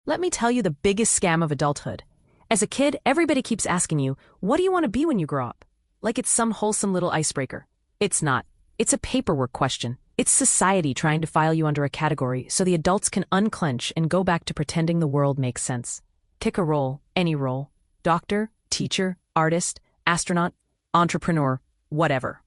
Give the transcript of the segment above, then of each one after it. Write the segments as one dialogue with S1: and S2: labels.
S1: Let me tell you the biggest scam of adulthood. As a kid, everybody keeps asking you, what do you want to be when you grow up? Like it's some wholesome little icebreaker. It's not. It's a paperwork question. It's society trying to file you under a category so the adults can unclench and go back to pretending the world makes sense. Pick a role, any role. Doctor, teacher, artist, astronaut, entrepreneur, whatever.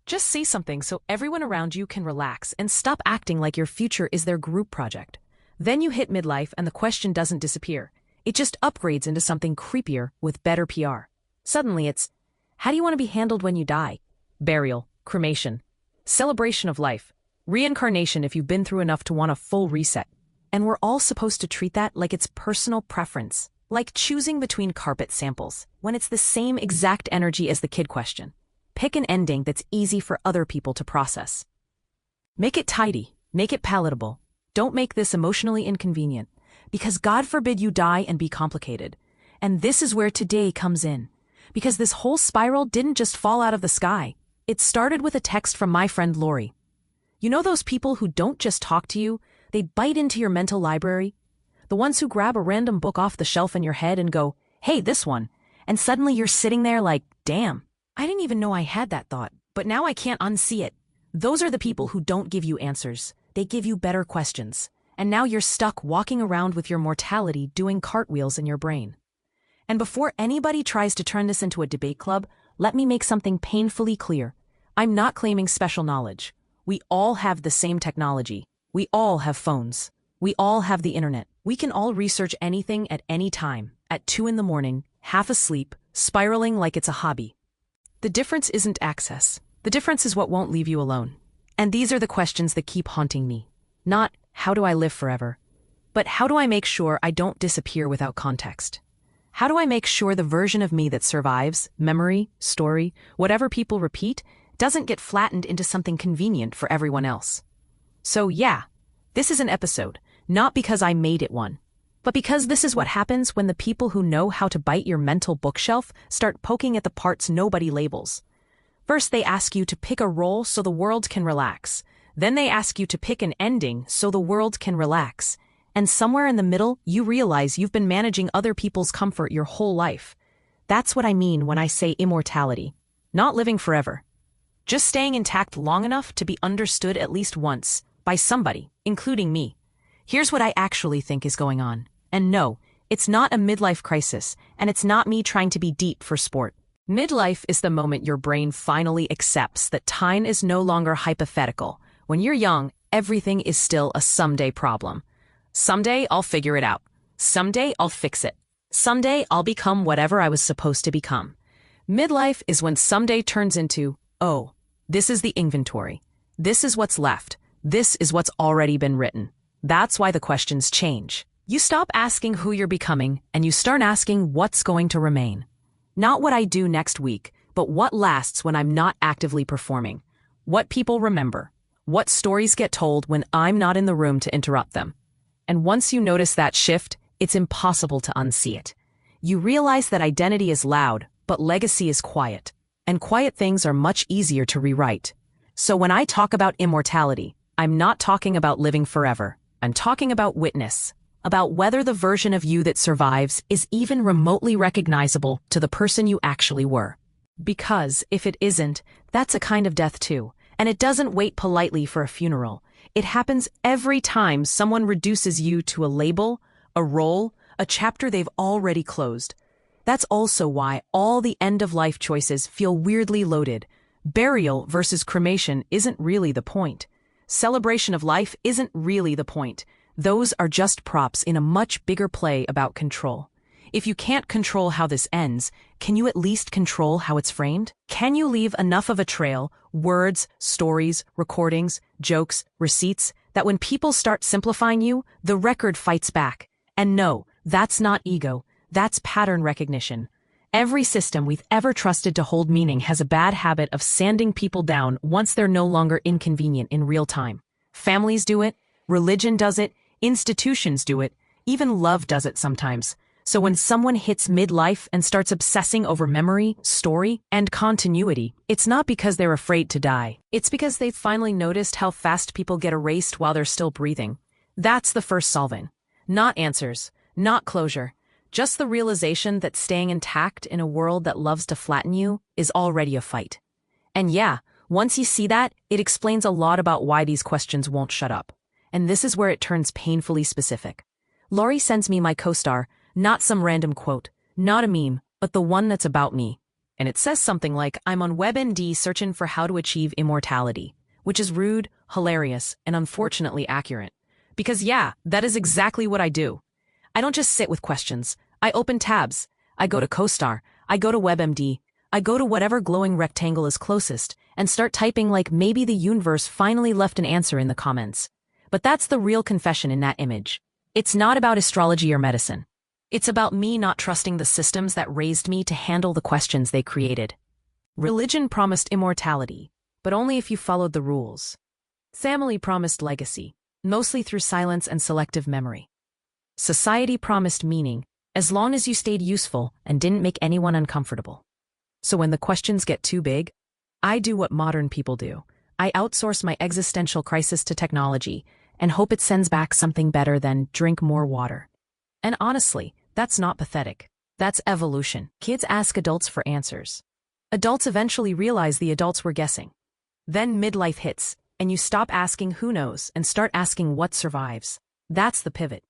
S1: Just say something so everyone around you can relax and stop acting like your future is their group project. Then you hit midlife and the question doesn't disappear. It just upgrades into something creepier with better PR. Suddenly it's, how do you want to be handled when you die? Burial, cremation, celebration of life, reincarnation if you've been through enough to want a full reset. And we're all supposed to treat that like it's personal preference, like choosing between carpet samples, when it's the same exact energy as the kid question. Pick an ending that's easy for other people to process. Make it tidy, make it palatable. Don't make this emotionally inconvenient, because God forbid you die and be complicated. And this is where today comes in, because this whole spiral didn't just fall out of the sky. It started with a text from my friend Lori. You know those people who don't just talk to you, they bite into your mental library? The ones who grab a random book off the shelf in your head and go, hey, this one. And suddenly you're sitting there like, damn, I didn't even know I had that thought, but now I can't unsee it. Those are the people who don't give you answers. They give you better questions. And now you're stuck walking around with your mortality doing cartwheels in your brain. And before anybody tries to turn this into a debate club, let me make something painfully clear. I'm not claiming special knowledge. We all have the same technology. We all have phones. We all have the internet. We can all research anything at any time, at 2 a.m, half asleep, spiraling like it's a hobby. The difference isn't access. The difference is what won't leave you alone. And these are the questions that keep haunting me. Not, how do I live forever? But how do I make sure I don't disappear without context? How do I make sure the version of me that survives, memory, story, whatever people repeat, doesn't get flattened into something convenient for everyone else? So yeah, this is an episode, not because I made it one, but because this is what happens when the people who know how to bite your mental bookshelf start poking at the parts nobody labels. First, they ask you to pick a role so the world can relax. Then they ask you to pick an ending so the world can relax. And somewhere in the middle, you realize you've been managing other people's comfort your whole life. That's what I mean when I say immortality. Not living forever. Just staying intact long enough to be understood at least once, by somebody, including me. Here's what I actually think is going on. And no, it's not a midlife crisis, and it's not me trying to be deep for sport. Midlife is the moment your brain finally accepts that time is no longer hypothetical. When you're young, everything is still a someday problem. Someday I'll figure it out. Someday I'll fix it. Someday I'll become whatever I was supposed to become. Midlife is when someday turns into, oh, this is the inventory. This is what's left. This is what's already been written. That's why the questions change. You stop asking who you're becoming, and you start asking what's going to remain. Not what I do next week, but what lasts when I'm not actively performing. What people remember. What stories get told when I'm not in the room to interrupt them. And once you notice that shift, it's impossible to unsee it. You realize that identity is loud, but legacy is quiet. And quiet things are much easier to rewrite. So when I talk about immortality, I'm not talking about living forever. I'm talking about witness. About whether the version of you that survives is even remotely recognizable to the person you actually were. Because if it isn't, that's a kind of death too. And it doesn't wait politely for a funeral. It happens every time someone reduces you to a label, a role, a chapter they've already closed. That's also why all the end-of-life choices feel weirdly loaded. Burial versus cremation isn't really the point. Celebration of life isn't really the point. Those are just props in a much bigger play about control. If you can't control how this ends, can you at least control how it's framed? Can you leave enough of a trail, words, stories, recordings, jokes, receipts, that when people start simplifying you, the record fights back? And no, that's not ego, that's pattern recognition. Every system we've ever trusted to hold meaning has a bad habit of sanding people down once they're no longer inconvenient in real time. Families do it, religion does it, institutions do it, even love does it sometimes. So when someone hits midlife and starts obsessing over memory, story, and continuity, it's not because they're afraid to die. It's because they've finally noticed how fast people get erased while they're still breathing. That's the first solving. Not answers, not closure, just the realization that staying intact in a world that loves to flatten you is already a fight. And yeah, once you see that, it explains a lot about why these questions won't shut up. And this is where it turns painfully specific. Laurie sends me my co-star, not some random quote, not a meme, but the one that's about me. And it says something like, I'm on WebMD searching for how to achieve immortality, which is rude, hilarious, and unfortunately accurate. Because yeah, that is exactly what I do. I don't just sit with questions. I open tabs. I go to co-star. I go to WebMD. I go to whatever glowing rectangle is closest and start typing like maybe the universe finally left an answer in the comments. But that's the real confession in that image. It's not about astrology or medicine. It's about me not trusting the systems that raised me to handle the questions they created. Religion promised immortality, but only if you followed the rules. Family promised legacy, mostly through silence and selective memory. Society promised meaning, as long as you stayed useful and didn't make anyone uncomfortable. So when the questions get too big, I do what modern people do. I outsource my existential crisis to technology and hope it sends back something better than drink more water. And honestly, that's not pathetic. That's evolution. Kids ask adults for answers. Adults eventually realize the adults were guessing. Then midlife hits, and you stop asking who knows and start asking what survives. That's the pivot.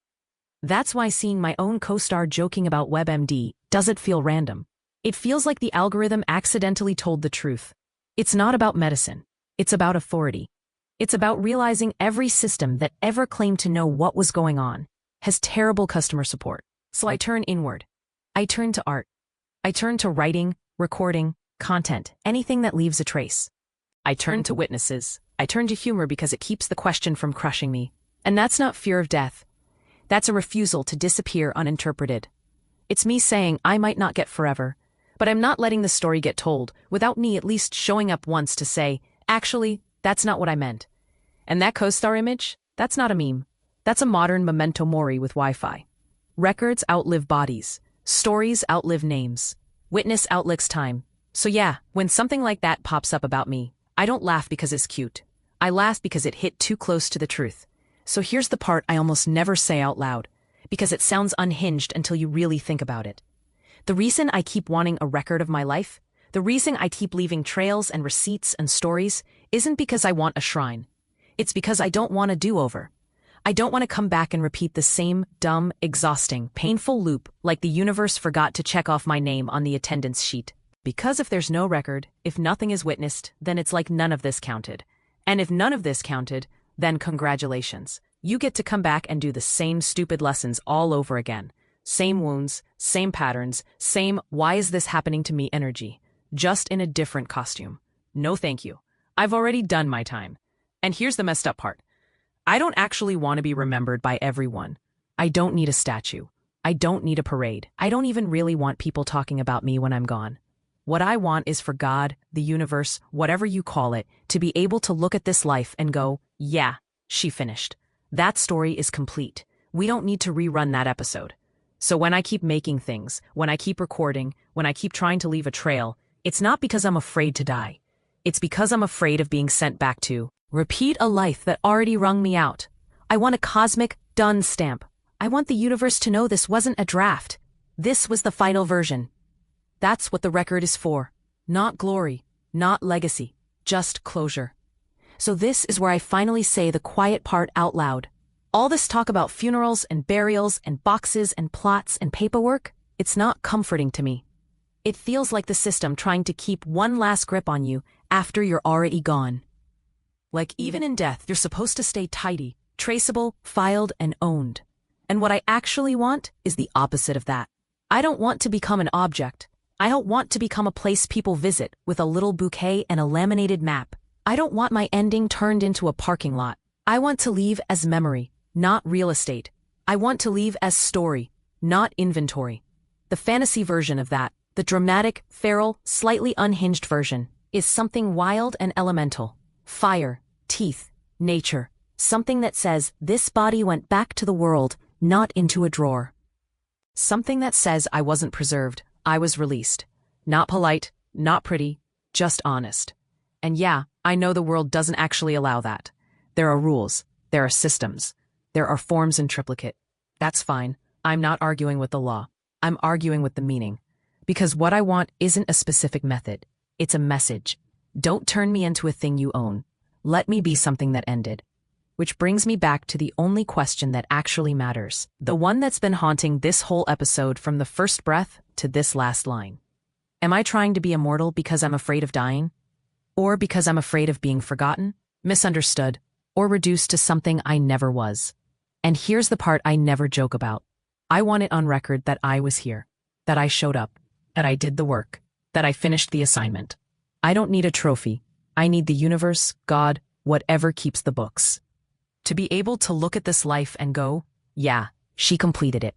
S1: That's why seeing my own co-star joking about WebMD doesn't feel random. It feels like the algorithm accidentally told the truth. It's not about medicine. It's about authority. It's about realizing every system that ever claimed to know what was going on has terrible customer support. So I turn inward. I turn to art. I turn to writing, recording, content, anything that leaves a trace. I turn to witnesses. I turn to humor because it keeps the question from crushing me. And that's not fear of death. That's a refusal to disappear uninterpreted. It's me saying I might not get forever, but I'm not letting the story get told without me at least showing up once to say, actually, that's not what I meant. And that co-star image, that's not a meme. That's a modern memento mori with Wi-Fi. Records outlive bodies. Stories outlive names. Witness outlives time. So yeah, when something like that pops up about me, I don't laugh because it's cute. I laugh because it hit too close to the truth. So here's the part I almost never say out loud, because it sounds unhinged until you really think about it. The reason I keep wanting a record of my life, the reason I keep leaving trails and receipts and stories, isn't because I want a shrine. It's because I don't want a do-over. I don't want to come back and repeat the same dumb, exhausting, painful loop like the universe forgot to check off my name on the attendance sheet. Because if there's no record, if nothing is witnessed, then it's like none of this counted. And if none of this counted, then congratulations. You get to come back and do the same stupid lessons all over again. Same wounds, same patterns, same why is this happening to me energy. Just in a different costume. No thank you. I've already done my time. And here's the messed up part. I don't actually want to be remembered by everyone. I don't need a statue. I don't need a parade. I don't even really want people talking about me when I'm gone. What I want is for God, the universe, whatever you call it, to be able to look at this life and go, yeah, she finished. That story is complete. We don't need to rerun that episode. So when I keep making things, when I keep recording, when I keep trying to leave a trail, it's not because I'm afraid to die. It's because I'm afraid of being sent back to repeat a life that already wrung me out. I want a cosmic done stamp. I want the universe to know this wasn't a draft. This was the final version. That's what the record is for. Not glory, not legacy, just closure. So this is where I finally say the quiet part out loud. All this talk about funerals and burials and boxes and plots and paperwork, it's not comforting to me. It feels like the system trying to keep one last grip on you after you're already gone. Like even in death, you're supposed to stay tidy, traceable, filed, and owned. And what I actually want is the opposite of that. I don't want to become an object. I don't want to become a place people visit with a little bouquet and a laminated map. I don't want my ending turned into a parking lot. I want to leave as memory, not real estate. I want to leave as story, not inventory. The fantasy version of that, the dramatic, feral, slightly unhinged version, is something wild and elemental. Fire, teeth, nature. Something that says this body went back to the world, not into a drawer. Something that says I wasn't preserved, I was released. Not polite, not pretty, just honest. And yeah, I know the world doesn't actually allow that. There are rules, there are systems, there are forms in triplicate. That's fine. I'm not arguing with the law. I'm arguing with the meaning. Because what I want isn't a specific method. It's a message. Don't turn me into a thing you own. Let me be something that ended. Which brings me back to the only question that actually matters. The one that's been haunting this whole episode from the first breath to this last line. Am I trying to be immortal because I'm afraid of dying? Or because I'm afraid of being forgotten, misunderstood, or reduced to something I never was? And here's the part I never joke about. I want it on record that I was here, that I showed up, that I did the work, that I finished the assignment. I don't need a trophy. I need the universe, God, whatever keeps the books. To be able to look at this life and go, yeah, she completed it.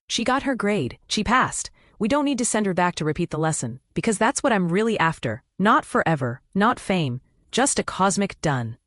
S1: She got her grade. She passed. We don't need to send her back to repeat the lesson, because that's what I'm really after. Not forever, not fame, just a cosmic done.